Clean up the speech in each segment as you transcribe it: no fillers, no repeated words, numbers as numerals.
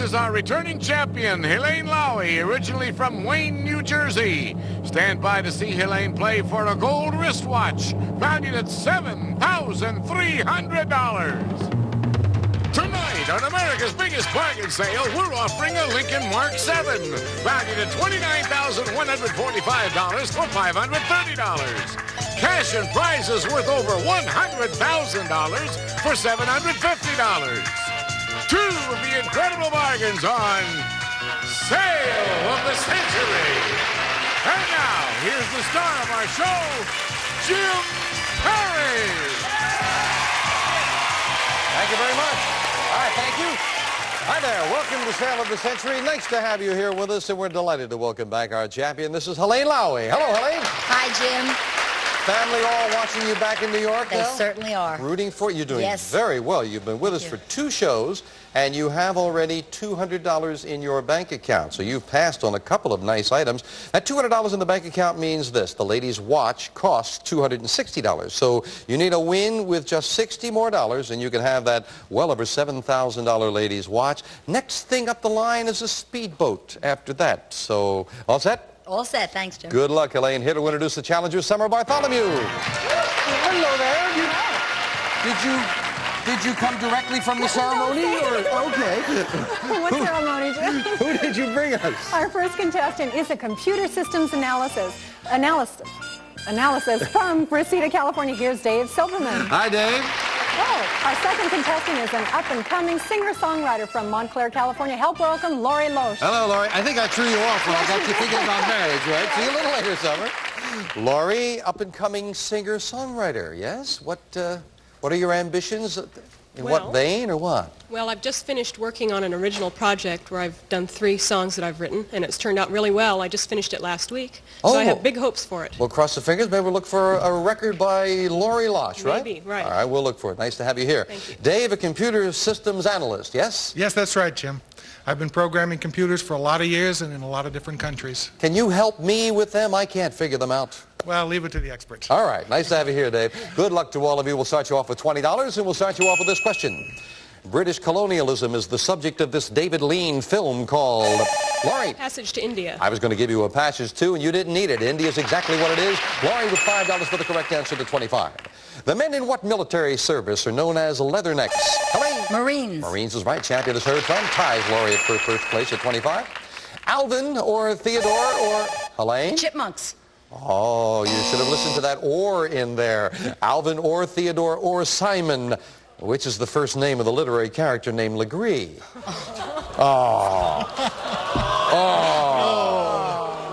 is our returning champion, Helene Lowy, originally from Wayne, New Jersey. Stand by to see Helene play for a gold wristwatch, valued at $7,300. Tonight, on America's biggest bargain sale, we're offering a Lincoln Mark 7, valued at $29,145 for $530. Cash and prizes worth over $100,000 for $750. Two of the incredible bargains on Sale of the Century. And now, here's the star of our show, Jim Perry. Thank you very much. All right, thank you. Hi there. Welcome to Sale of the Century. Nice to have you here with us, and we're delighted to welcome back our champion. This is Helene Lowy. Hello, Helene. Hi, Jim. Family all watching you back in New York They now? certainly are. Rooting for you. You're doing Yes. very well. You've been with us for 2 shows, and you have already $200 in your bank account. So you've passed on a couple of nice items. That $200 in the bank account means this. The ladies' watch costs $260. So you need a win with just $60 more, and you can have that well over $7,000 ladies' watch. Next thing up the line is a speedboat after that. So all set? All set. Thanks, Jim. Good luck, Helene. Here to introduce the challenger, Summer Bartholomew. Hello there. Did you come directly from the ceremony? Okay. What ceremony, Jim? Who did you bring us? Our first contestant is a computer systems analysis from Reseda, California. Here's Dave Silverman. Hi, Dave. Oh, our second contestant is an up-and-coming singer-songwriter from Montclair, California. Help welcome Laurie Loesch. Hello, Laurie. I think I threw you off when I got you thinking about marriage, right? See you a little later, Summer. Laurie, up-and-coming singer-songwriter, yes? What are your ambitions? In what vein or what? Well, I've just finished working on an original project where I've done 3 songs that I've written, and it's turned out really well. I just finished it last week, so I have big hopes for it. Well, cross the fingers. Maybe we'll look for a record by Laurie Loesch, right? Maybe, right. All right, we'll look for it. Nice to have you here. Thank you. Dave, a computer systems analyst, yes? Yes, that's right, Jim. I've been programming computers for a lot of years and in a lot of different countries. Can you help me with them? I can't figure them out. Well, leave it to the experts. All right. Nice to have you here, Dave. Good luck to all of you. We'll start you off with $20, and we'll start you off with this question. British colonialism is the subject of this David Lean film called... Laurie. Passage to India. I was going to give you a passage, too, and you didn't need it. India's exactly what it is. Laurie with $5 for the correct answer to 25. The men in what military service are known as leathernecks? Helene. Marines. Marines is right. Champion is heard from. Ties Laurie at first place at 25. Alvin or Theodore or Helene? Chipmunks. Oh, you should have listened to that or in there. Alvin or Theodore or Simon, which is the first name of the literary character named Legree. Oh.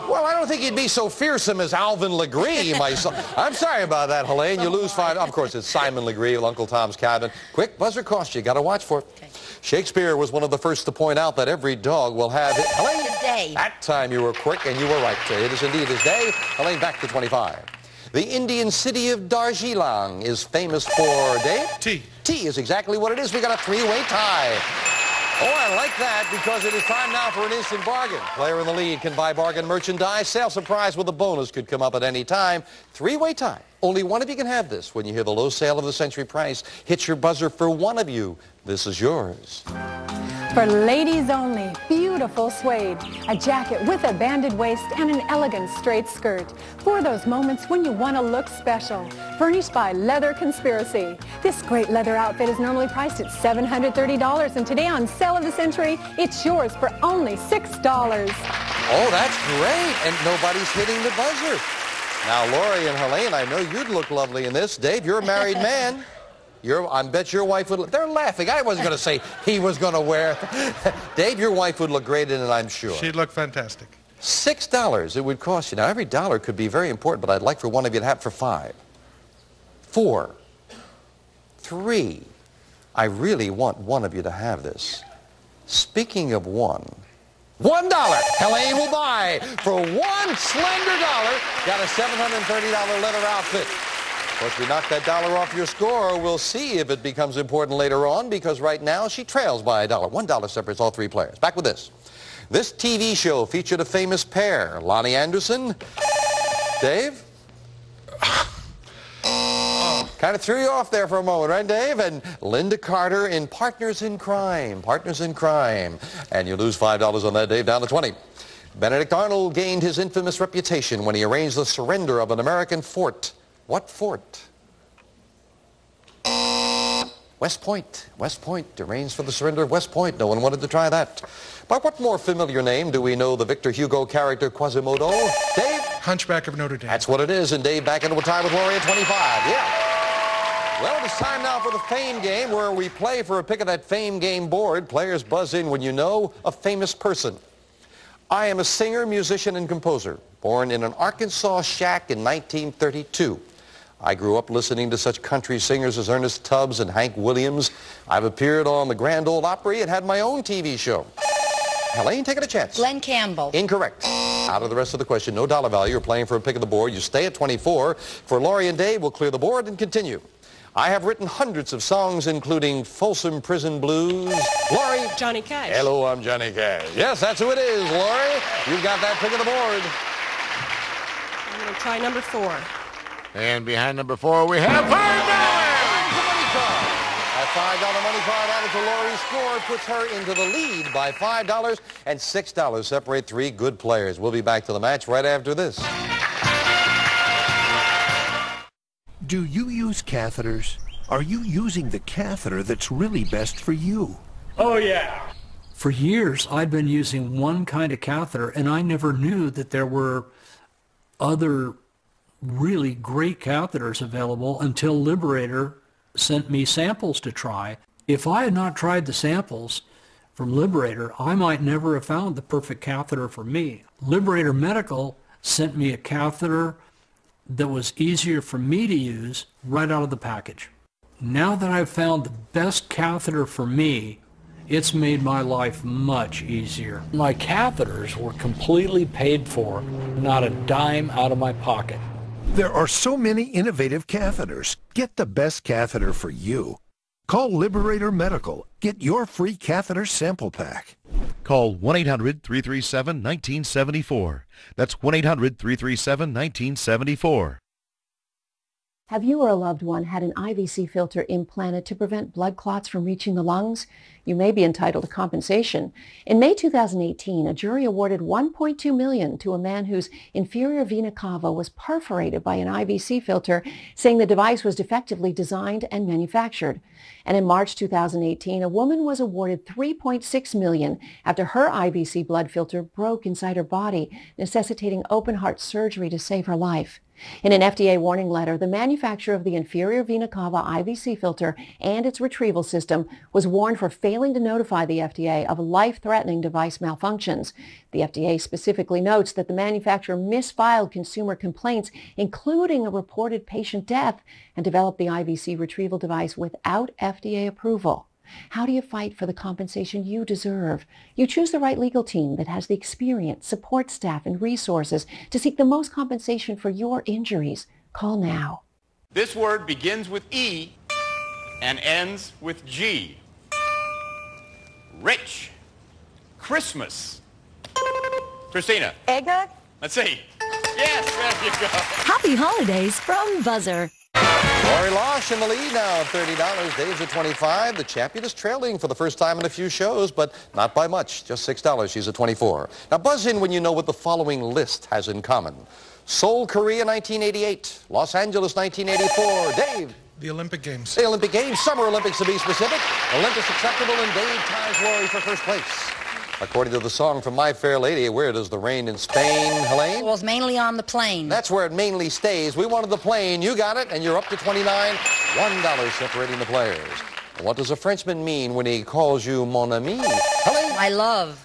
Well, I don't think he'd be so fearsome as Alvin Legree, my son. I'm sorry about that, Helene. You lose 5. Of course, it's Simon Legree of Uncle Tom's Cabin. Quick, buzzer cost you. Got to watch for it. Okay. Shakespeare was one of the first to point out that every dog will have it. Helene, his day. That time you were quick, and you were right. It is indeed his day. Helene, back to 25. The Indian city of Darjeeling is famous for, Dave? Tea. Tea is exactly what it is. We got a 3-way tie. Oh, I like that because it is time now for an instant bargain. Player in the lead can buy bargain merchandise. Sale surprise with a bonus could come up at any time. 3-way tie. Only one of you can have this. When you hear the low sale of the century price, hit your buzzer for one of you. This is yours. For ladies only, beautiful suede, a jacket with a banded waist and an elegant straight skirt. For those moments when you want to look special. Furnished by Leather Conspiracy. This great leather outfit is normally priced at $730, and today on Sale of the Century, it's yours for only $6. Oh, that's great, and nobody's hitting the buzzer. Now, Laurie and Helene, I know you'd look lovely in this. Dave, you're a married man. I bet your wife would... They're laughing. I wasn't going to say he was going to wear... Dave, your wife would look great in it, I'm sure. She'd look fantastic. $6 it would cost you. Now, every dollar could be very important, but I'd like for one of you to have it for 5. 4. 3. I really want one of you to have this. Speaking of one... $1 Helene will buy for one slender dollar. Got a $730 leather outfit. Of course, we knock that dollar off your score. We'll see if it becomes important later on, because right now she trails by $1. $1 separates all 3 players. Back with this. This TV show featured a famous pair, Lonnie Anderson. Dave? Kind of threw you off there for a moment, right, Dave? And Linda Carter in Partners in Crime. Partners in Crime. And you lose $5 on that, Dave, down to 20. Benedict Arnold gained his infamous reputation when he arranged the surrender of an American fort. What fort? West Point. West Point. Arranged for the surrender of West Point. No one wanted to try that. By what more familiar name do we know the Victor Hugo character Quasimodo? Dave? Hunchback of Notre Dame. That's what it is. And Dave back into a tie with Laurie at 25. Yeah. Well, it's time now for the Fame Game, where we play for a pick of that Fame Game board. Players buzz in when you know a famous person. I am a singer, musician, and composer, born in an Arkansas shack in 1932. I grew up listening to such country singers as Ernest Tubbs and Hank Williams. I've appeared on the Grand Ole Opry and had my own TV show. Helene, taking a chance. Glenn Campbell. Incorrect. Out of the rest of the question, no dollar value. You're playing for a pick of the board. You stay at 24. For Laurie and Dave, we'll clear the board and continue. I have written hundreds of songs, including Folsom Prison Blues. Laurie. Johnny Cash. Hello, I'm Johnny Cash. Yes, that's who it is, Laurie. You've got that pick of the board. I'm going to try number 4. And behind number 4, we have $5. That $5 money card added to Laurie's score puts her into the lead by $5, and $6 separate 3 good players. We'll be back to the match right after this. Do you use catheters? Are you using the catheter that's really best for you? Oh, yeah. For years, I'd been using one kind of catheter, and I never knew that there were other really great catheters available until Liberator sent me samples to try. If I had not tried the samples from Liberator, I might never have found the perfect catheter for me. Liberator Medical sent me a catheter that was easier for me to use right out of the package. Now that I've found the best catheter for me, it's made my life much easier. My catheters were completely paid for, not a dime out of my pocket. There are so many innovative catheters. Get the best catheter for you. Call Liberator Medical. Get your free catheter sample pack. Call 1-800-337-1974. That's 1-800-337-1974. Have you or a loved one had an IVC filter implanted to prevent blood clots from reaching the lungs? You may be entitled to compensation. In May 2018, a jury awarded $1.2 million to a man whose inferior vena cava was perforated by an IVC filter, saying the device was defectively designed and manufactured. And in March 2018, a woman was awarded $3.6 million after her IVC blood filter broke inside her body, necessitating open heart surgery to save her life. In an FDA warning letter, the manufacturer of the inferior vena cava IVC filter and its retrieval system was warned for failing to notify the FDA of life-threatening device malfunctions. The FDA specifically notes that the manufacturer misfiled consumer complaints, including a reported patient death, and developed the IVC retrieval device without FDA approval. How do you fight for the compensation you deserve? You choose the right legal team that has the experience, support staff, and resources to seek the most compensation for your injuries. Call now. This word begins with E and ends with G. Rich. Christmas. Christina. Eggnog? Let's see. Yes, there you go. Happy holidays from Buzzer. Laurie Losh in the lead now, $30. Dave's at 25. The champion is trailing for the first time in a few shows, but not by much. Just $6. She's at 24. Now buzz in when you know what the following list has in common. Seoul, Korea, 1988. Los Angeles, 1984. Dave. The Olympic Games. The Olympic Games. Summer Olympics to be specific. Olympus acceptable, and Dave ties Laurie for first place. According to the song from My Fair Lady, where does the rain in Spain, Helene? Well, it's mainly on the plane. That's where it mainly stays. We wanted the plane. You got it, and you're up to 29. $1 separating the players. What does a Frenchman mean when he calls you mon ami? Helene? My love.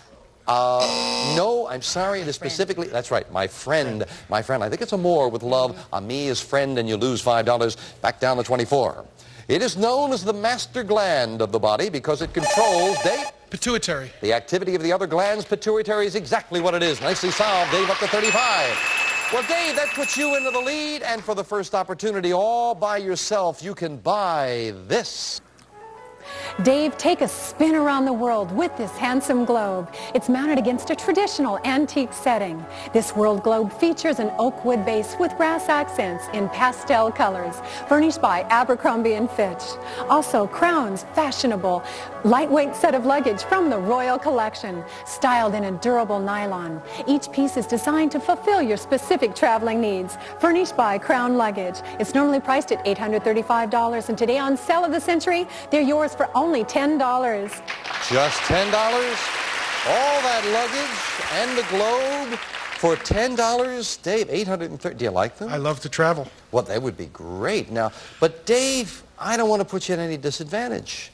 No, I'm sorry. It is specifically, that's right, my friend. My friend. I think it's a more with love. Ami is friend, and you lose $5. Back down to 24. It is known as the master gland of the body because it controls, Dave? Pituitary. The activity of the other glands. Pituitary is exactly what it is. Nicely solved. Dave up to 35. Well, Dave, that puts you into the lead, and for the first opportunity all by yourself, you can buy this. Dave, take a spin around the world with this handsome globe. It's mounted against a traditional antique setting. This world globe features an oak wood base with brass accents in pastel colors, furnished by Abercrombie & Fitch. Also, Crown's fashionable, lightweight set of luggage from the Royal Collection, styled in a durable nylon. Each piece is designed to fulfill your specific traveling needs, furnished by Crown Luggage. It's normally priced at $835, and today on Sale of the Century, they're yours for only $10. Just $10? All that luggage and the globe for $10? Dave, $830. Do you like them? I love to travel. Well, that would be great. Now, but Dave, I don't want to put you at any disadvantage.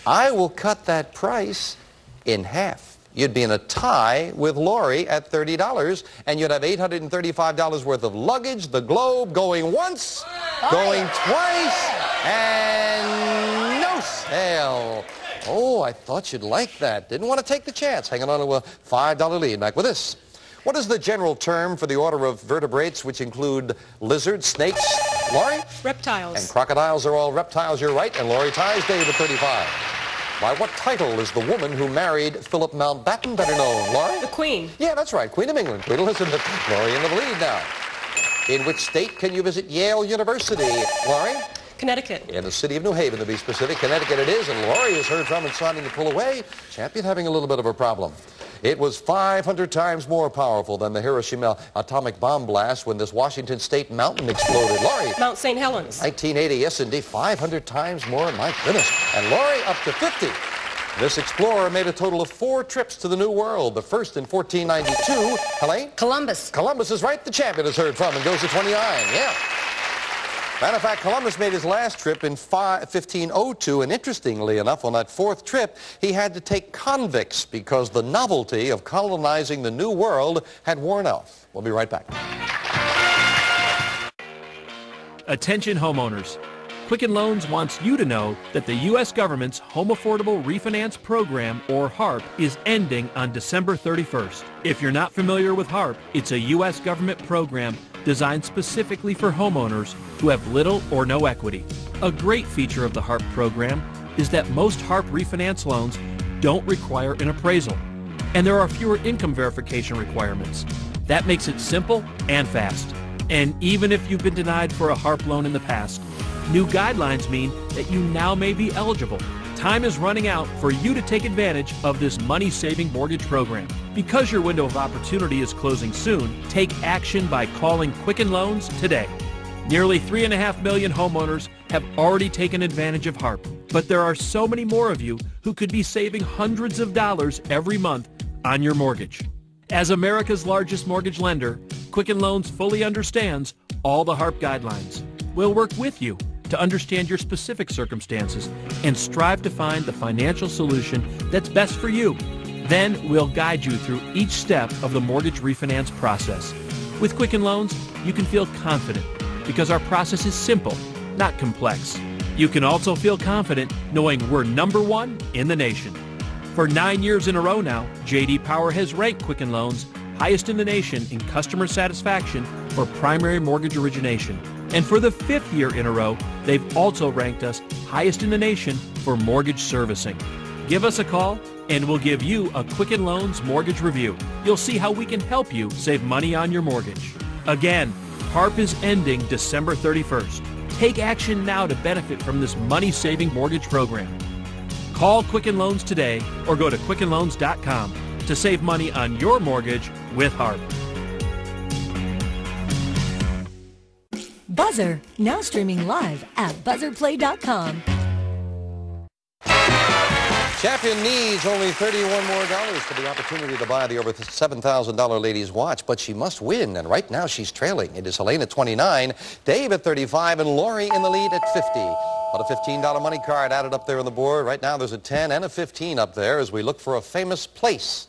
I will cut that price in half. You'd be in a tie with Lori at $30, and you'd have $835 worth of luggage, the globe, going once, going twice, and no sale. Oh, I thought you'd like that. Didn't want to take the chance, hanging on to a $5 lead. Back with this. What is the general term for the order of vertebrates which include lizards, snakes, Lori? Reptiles. And crocodiles are all reptiles. You're right, and Lori ties Dave at 35. By what title is the woman who married Philip Mountbatten better known, Lori? The Queen. Yeah, that's right, Queen of England, Queen Elizabeth. Lori in the lead now. In which state can you visit Yale University, Lori? Connecticut. In the city of New Haven, to be specific. Connecticut it is, and Lori is heard from and starting to pull away. Champion having a little bit of a problem. It was 500 times more powerful than the Hiroshima atomic bomb blast when this Washington State mountain exploded. Lori. Mount St. Helens. 1980, yes indeed, 500 times more, my goodness. And Lori up to 50. This explorer made a total of 4 trips to the New World. The first in 1492. Helene? Columbus. Columbus is right. The champion is heard from and goes to 29. Yeah. Matter of fact, Columbus made his last trip in 1502, and interestingly enough, on that 4th trip, he had to take convicts because the novelty of colonizing the New World had worn off. We'll be right back. Attention homeowners. Quicken Loans wants you to know that the U.S. government's Home Affordable Refinance Program, or HARP, is ending on December 31st. If you're not familiar with HARP, it's a U.S. government program designed specifically for homeowners who have little or no equity. A great feature of the HARP program is that most HARP refinance loans don't require an appraisal, and there are fewer income verification requirements. That makes it simple and fast. And even if you've been denied for a HARP loan in the past, new guidelines mean that you now may be eligible. Time is running out for you to take advantage of this money-saving mortgage program. Because your window of opportunity is closing soon, take action by calling Quicken Loans today. Nearly 3.5 million homeowners have already taken advantage of HARP, but there are so many more of you who could be saving hundreds of dollars every month on your mortgage. As America's largest mortgage lender, Quicken Loans fully understands all the HARP guidelines. We'll work with you to understand your specific circumstances and strive to find the financial solution that's best for you. Then we'll guide you through each step of the mortgage refinance process. With Quicken Loans, you can feel confident because our process is simple, not complex. You can also feel confident knowing we're #1 in the nation. For 9 years in a row now, J.D. Power has ranked Quicken Loans highest in the nation in customer satisfaction for primary mortgage origination. And for the 5th year in a row, they've also ranked us highest in the nation for mortgage servicing. Give us a call and we'll give you a Quicken Loans mortgage review. You'll see how we can help you save money on your mortgage. Again, HARP is ending December 31st. Take action now to benefit from this money-saving mortgage program. Call Quicken Loans today or go to quickenloans.com to save money on your mortgage with HARP. Buzzer, now streaming live at buzzerplay.com. Champion needs only $31 more for the opportunity to buy the over $7,000 ladies watch, but she must win, and right now she's trailing. It is Helene at 29, Dave at 35, and Lori in the lead at 50. About a $15 money card added up there on the board. Right now there's a 10 and a 15 up there as we look for a famous place.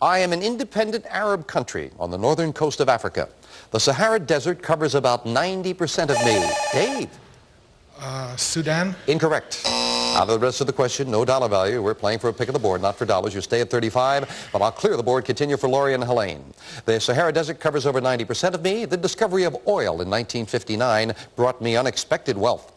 I am an independent Arab country on the northern coast of Africa. The Sahara Desert covers about 90% of me. Dave? Sudan? Incorrect. Out of the rest of the question, no dollar value. We're playing for a pick of the board, not for dollars. You stay at 35, but I'll clear the board. Continue for Lori and Helene. The Sahara Desert covers over 90% of me. The discovery of oil in 1959 brought me unexpected wealth.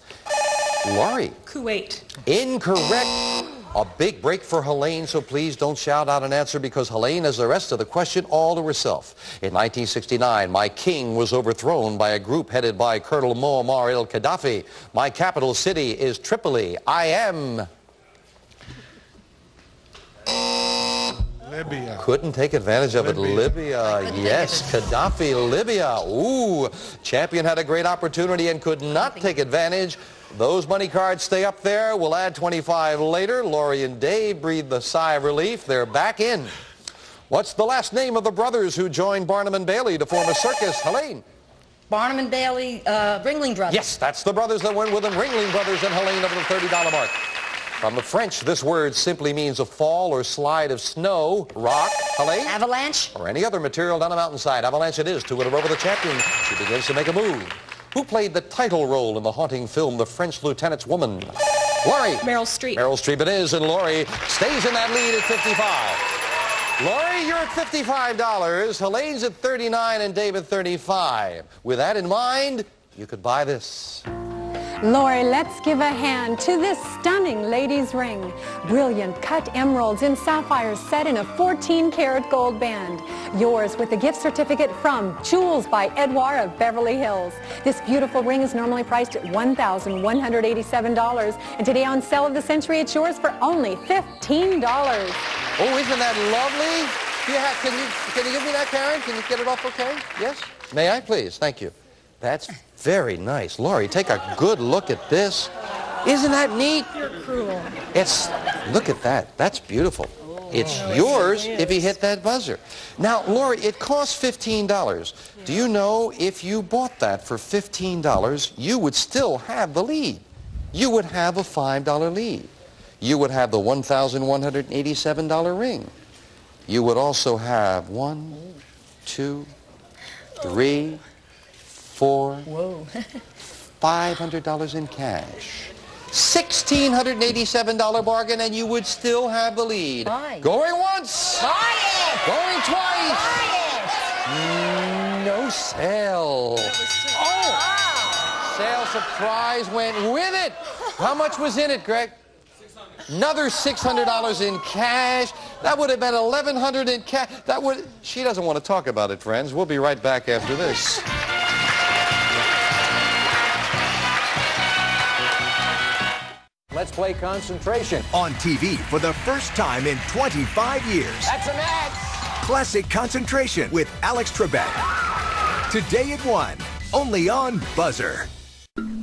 Laurie. Kuwait. Incorrect. A big break for Helene, so please don't shout out an answer because Helene has the rest of the question all to herself. In 1969, my king was overthrown by a group headed by Colonel Muammar al-Gaddafi. My capital city is Tripoli. I am... Libya. Couldn't take advantage of it. Libya. Yes, Gaddafi, Libya. Ooh, champion had a great opportunity and could not take advantage. Those money cards stay up there. We'll add 25 later. Laurie and Dave breathed a sigh of relief. They're back in. What's the last name of the brothers who joined Barnum and Bailey to form a circus? Helene. Barnum and Bailey, Ringling Brothers. Yes, that's the brothers that went with them. Ringling Brothers and Helene over the $30 mark. From the French, this word simply means a fall or slide of snow, rock, Helene? Avalanche. Or any other material down a mountainside. Avalanche it is. 2 in a row with the champion. She begins to make a move. Who played the title role in the haunting film The French Lieutenant's Woman? Laurie. Meryl Streep. Meryl Streep it is, and Laurie stays in that lead at 55. Laurie, you're at $55. Helene's at 39 and Dave at 35. With that in mind, you could buy this. Laurie, let's give a hand to this stunning lady's ring. Brilliant cut emeralds and sapphires set in a 14-karat gold band. Yours with a gift certificate from Jewels by Edouard of Beverly Hills. This beautiful ring is normally priced at $1,187. And today on Sale of the Century, it's yours for only $15. Oh, isn't that lovely? Yeah, can you give me that, Karen? Can you get it off okay? Yes? May I, please? Thank you. That's very nice. Laurie, take a good look at this. Isn't that neat? You're cruel. Look at that. That's beautiful. It's yours if you hit that buzzer. Now, Laurie, it costs $15. Do you know if you bought that for $15, you would still have the lead. You would have a $5 lead. You would have the $1,187 ring. You would also have 1, 2, 3, 4, $500 in cash. $1,687 bargain, and you would still have the lead. Buy. Going once. Buy it. Going twice. Buy it. No sale. Oh! Sale surprise went with it. How much was in it, Greg? Another $600 in cash. That would have been $1,100 in cash. She doesn't want to talk about it, friends. We'll be right back after this. Let's play Concentration. On TV for the first time in 25 years. That's an X. Classic Concentration with Alex Trebek. Today at 1, only on Buzzer.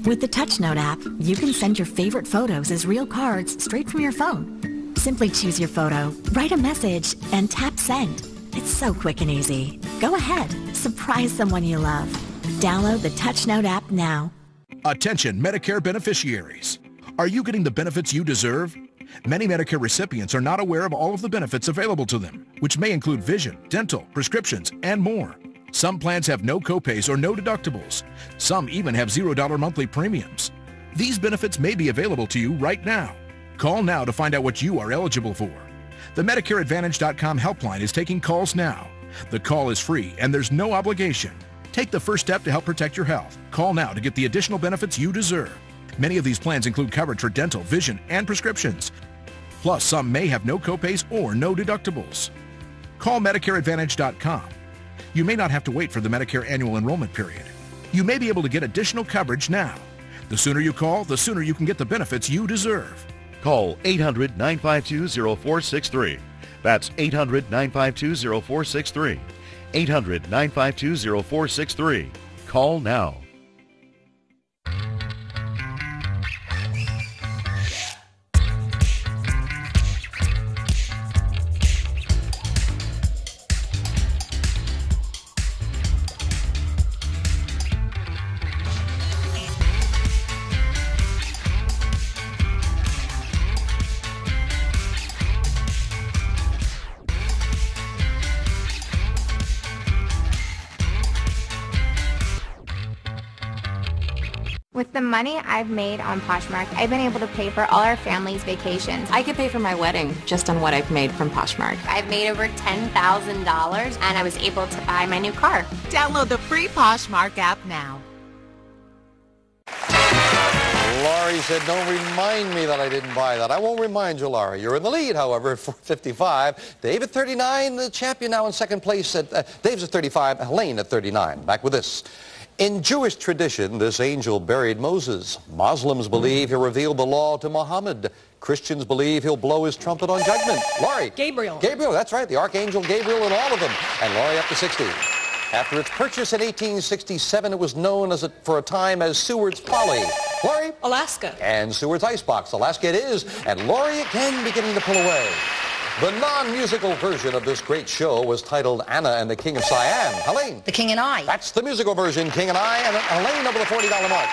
With the TouchNote app, you can send your favorite photos as real cards straight from your phone. Simply choose your photo, write a message, and tap send. It's so quick and easy. Go ahead, surprise someone you love. Download the TouchNote app now. Attention Medicare beneficiaries. Are you getting the benefits you deserve? Many Medicare recipients are not aware of all of the benefits available to them, which may include vision, dental, prescriptions, and more. Some plans have no copays or no deductibles. Some even have $0 monthly premiums. These benefits may be available to you right now. Call now to find out what you are eligible for. The MedicareAdvantage.com helpline is taking calls now. The call is free and there's no obligation. Take the first step to help protect your health. Call now to get the additional benefits you deserve. Many of these plans include coverage for dental, vision, and prescriptions. Plus, some may have no copays or no deductibles. Call MedicareAdvantage.com. You may not have to wait for the Medicare annual enrollment period. You may be able to get additional coverage now. The sooner you call, the sooner you can get the benefits you deserve. Call 800-952-0463. That's 800-952-0463. 800-952-0463. Call now. With the money I've made on Poshmark, I've been able to pay for all our family's vacations. I could pay for my wedding just on what I've made from Poshmark. I've made over $10,000 and I was able to buy my new car. Download the free Poshmark app now. Laurie said, don't remind me that I didn't buy that. I won't remind you, Laurie. You're in the lead, however, at 455. Dave at 39, the champion now in second place. Dave's at 35, Helene at 39. Back with this. In Jewish tradition, this angel buried Moses. Muslims believe he revealed the law to Muhammad. Christians believe he'll blow his trumpet on judgment. Laurie. Gabriel. Gabriel, that's right. The Archangel Gabriel and all of them. And Laurie up to 60. After its purchase in 1867, it was known for a time as Seward's Folly. Laurie? Alaska. And Seward's Icebox. Alaska it is. And Laurie again beginning to pull away. The non-musical version of this great show was titled Anna and the King of Siam. Helene. The King and I. That's the musical version, King and I, and Helene over the $40 mark.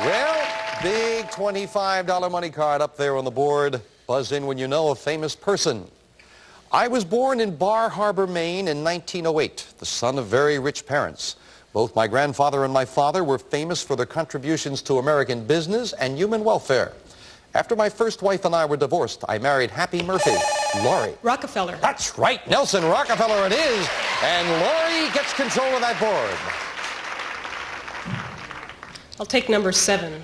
Well, big $25 money card up there on the board. Buzz in when you know a famous person. I was born in Bar Harbor, Maine in 1908, the son of very rich parents. Both my grandfather and my father were famous for their contributions to American business and human welfare. After my first wife and I were divorced, I married Happy Murphy. Laurie. Rockefeller. That's right, Nelson Rockefeller it is. And Laurie gets control of that board. I'll take number 7.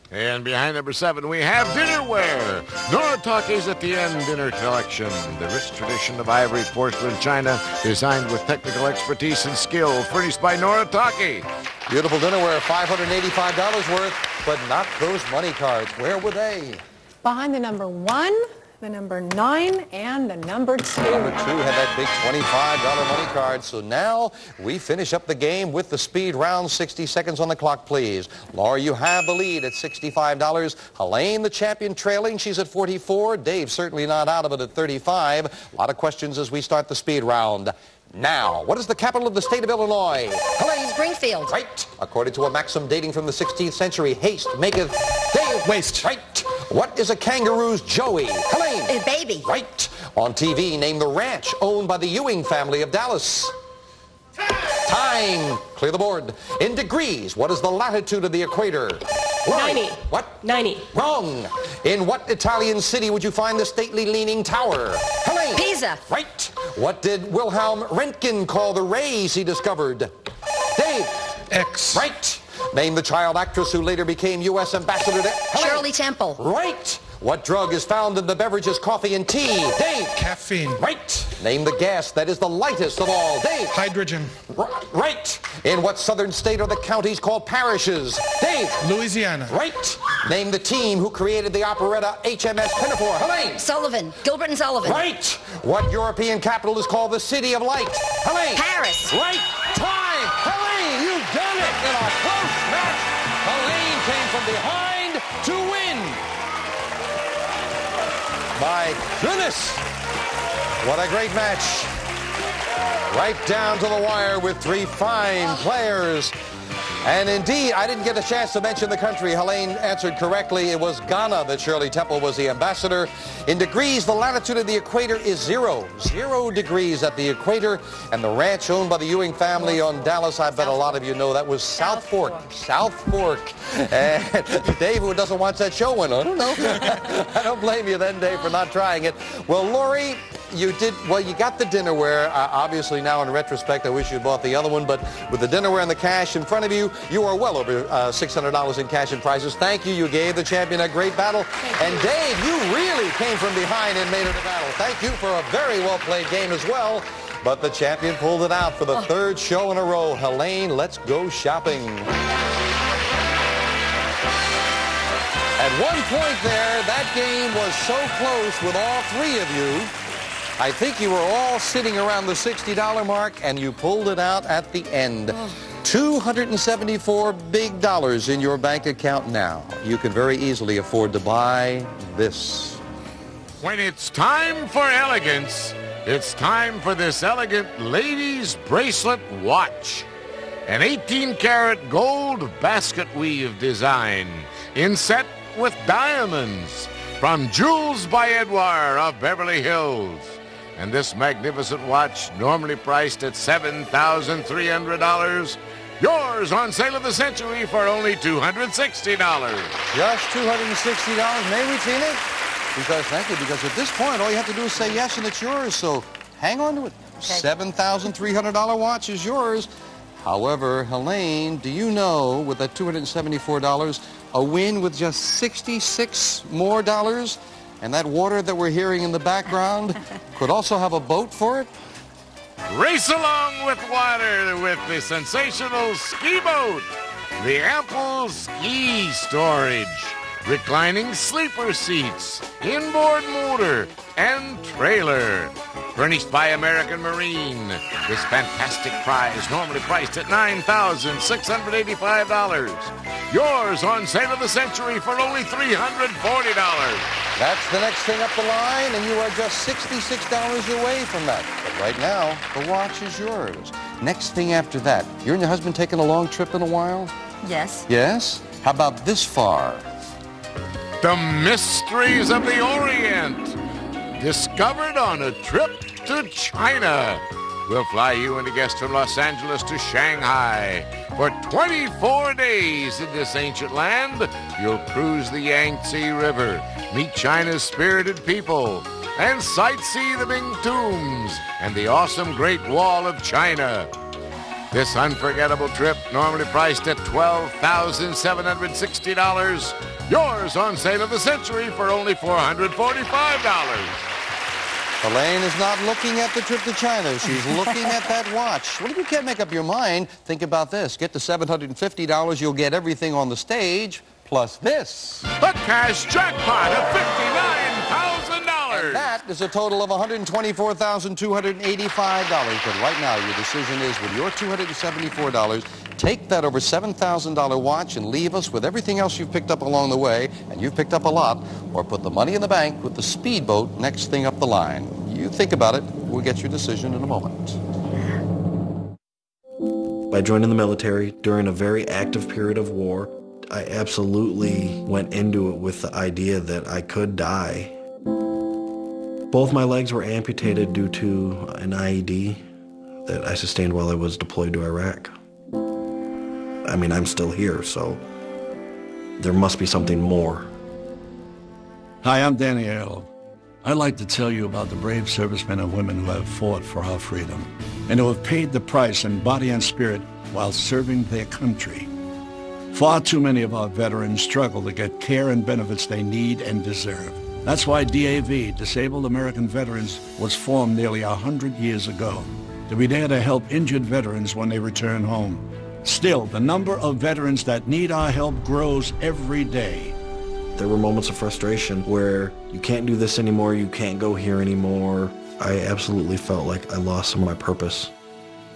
And behind number 7, we have dinnerware. Noritake's at the end dinner collection. The rich tradition of ivory, porcelain, china, designed with technical expertise and skill, furnished by Noritake. Beautiful dinnerware, $585 worth, but not those money cards. Where were they? Behind the number 1, the number 9, and the number 2. Number 2 had that big $25 money card. So now we finish up the game with the speed round. 60 seconds on the clock, please. Laura, you have the lead at $65. Helene, the champion, trailing. She's at 44. Dave certainly not out of it at 35. A lot of questions as we start the speed round. Now, what is the capital of the state of Illinois? Helene. Springfield. Right. According to a maxim dating from the 16th century, haste maketh Dave. Waste. Right. What is a kangaroo's joey? Helene. A baby. Right. On TV, name the ranch owned by the Ewing family of Dallas. Time. Clear the board. In degrees, what is the latitude of the equator? 90. What? 90. Wrong. In what Italian city would you find the stately leaning tower? Helene. Pisa. Right. What did Wilhelm Röntgen call the rays he discovered? Dave. X. Right. Name the child actress who later became U.S. ambassador to Helene. Shirley Temple. Right. What drug is found in the beverages coffee and tea? Dave. Caffeine. Right. Name the gas that is the lightest of all. Dave. Hydrogen. Right. In what southern state are the counties called parishes? Dave. Louisiana. Right. Name the team who created the operetta HMS Pinafore. Helene. Sullivan. Gilbert and Sullivan. Right. What European capital is called the City of Light? Helene. Paris. Right. Time. Helene, you've done it in a close match. Helene came from behind to win. My goodness. What a great match. Right down to the wire with 3 fine players. And indeed, I didn't get a chance to mention the country. Helene answered correctly. It was Ghana that Shirley Temple was the ambassador. In degrees, the latitude of the equator is 0. 0 degrees at the equator. And the ranch owned by the Ewing family on Dallas, I bet a lot of you know, that was South Fork. South Fork. And Dave, who doesn't watch that show, went, I don't know. I don't blame you then, Dave, for not trying it. Well, Laurie, you did, well, you got the dinnerware. Obviously, now in retrospect, I wish you'd bought the other one. But with the dinnerware and the cash in front of you, you are well over $600 in cash and prizes. Thank you. You gave the champion a great battle. And Dave, you really came from behind and made it a battle. Thank you for a very well-played game as well. But the champion pulled it out for the 3rd show in a row. Helene, let's go shopping. At one point there, that game was so close with all 3 of you. I think you were all sitting around the $60 mark, and you pulled it out at the end. $274 big dollars in your bank account now. You can very easily afford to buy this. When it's time for elegance, it's time for this elegant ladies' bracelet watch. An 18-karat gold basket weave design inset with diamonds from Jewels by Edouard of Beverly Hills. And this magnificent watch, normally priced at $7,300, yours on sale of the century for only $260. Just $260. May we, Tina? Because, thank you, because at this point, all you have to do is say yes and it's yours. So hang on to it. Okay. $7,300 watch is yours. However, Helene, do you know, with that $274, A win with just 66 more dollars? And that water that we're hearing in the background could also have a boat for it? Race along with water with the sensational ski boat. The ample ski storage. Reclining sleeper seats. Inboard motor and trailer. Furnished by American Marine. This fantastic prize, normally priced at $9,685. Yours on sale of the century for only $340. That's the next thing up the line, and you are just $66 away from that. But right now, the watch is yours. Next thing after that, you and your husband taking a long trip in a while? Yes. Yes? How about this far? The mysteries of the Orient. Discovered on a trip to China. We'll fly you and a guest from Los Angeles to Shanghai. For 24 days in this ancient land, you'll cruise the Yangtze River, meet China's spirited people, and sightsee the Ming Tombs and the awesome Great Wall of China. This unforgettable trip, normally priced at $12,760, yours on sale of the century for only $445. Elaine is not looking at the trip to China. She's looking at that watch. Well, if you can't make up your mind, think about this. Get to $750, you'll get everything on the stage, plus this. A cash jackpot of $59,000. And that is a total of $124,285. But right now, your decision is, with your $274, take that over $7,000 watch and leave us with everything else you've picked up along the way, and you've picked up a lot, or put the money in the bank with the speedboat next thing up the line. You think about it. We'll get your decision in a moment. By joining the military during a very active period of war, I absolutely went into it with the idea that I could die. Both my legs were amputated due to an IED that I sustained while I was deployed to Iraq. I mean, I'm still here, so there must be something more. Hi, I'm Danny Aiello. I'd like to tell you about the brave servicemen and women who have fought for our freedom and who have paid the price in body and spirit while serving their country. Far too many of our veterans struggle to get care and benefits they need and deserve. That's why DAV, Disabled American Veterans, was formed nearly 100 years ago, to be there to help injured veterans when they return home. Still, the number of veterans that need our help grows every day. There were moments of frustration where you can't do this anymore, you can't go here anymore. I absolutely felt like I lost some of my purpose.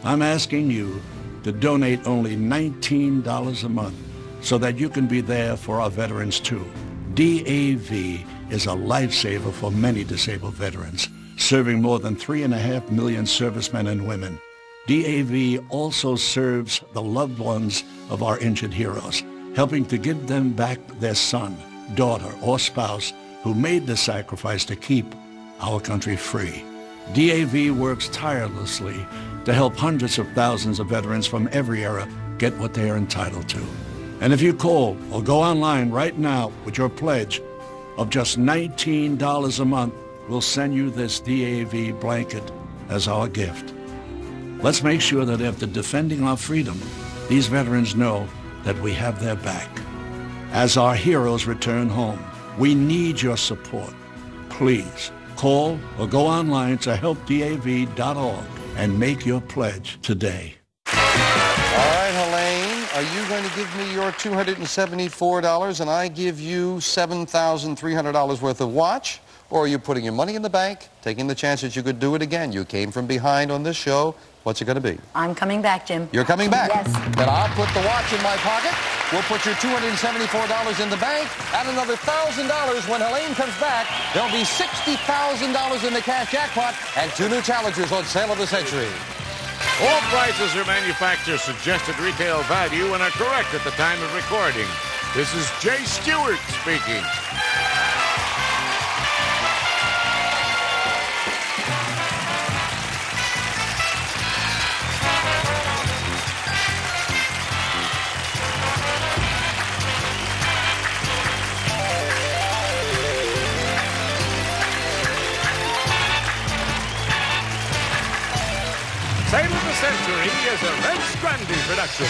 I'm asking you to donate only $19 a month so that you can be there for our veterans too. DAV is a lifesaver for many disabled veterans, serving more than 3.5 million servicemen and women. DAV also serves the loved ones of our injured heroes, helping to give them back their son, daughter, or spouse who made the sacrifice to keep our country free. DAV works tirelessly to help hundreds of thousands of veterans from every era get what they are entitled to. And if you call or go online right now with your pledge of just $19 a month, we'll send you this DAV blanket as our gift. Let's make sure that after defending our freedom, these veterans know that we have their back. As our heroes return home, we need your support. Please call or go online to helpdav.org and make your pledge today. All right, Helene, are you going to give me your $274 and I give you $7,300 worth of watch? Or are you putting your money in the bank, taking the chance that you could do it again? You came from behind on this show. What's it going to be? I'm coming back, Jim. You're coming back? Yes. Then I'll put the watch in my pocket. We'll put your $274 in the bank. Add another $1,000 when Helene comes back. There'll be $60,000 in the cash jackpot and 2 new challengers on sale of the century. All prices are manufacturer's suggested retail value and are correct at the time of recording. This is Jay Stewart speaking. Sale of the Century is a Red Strandy production.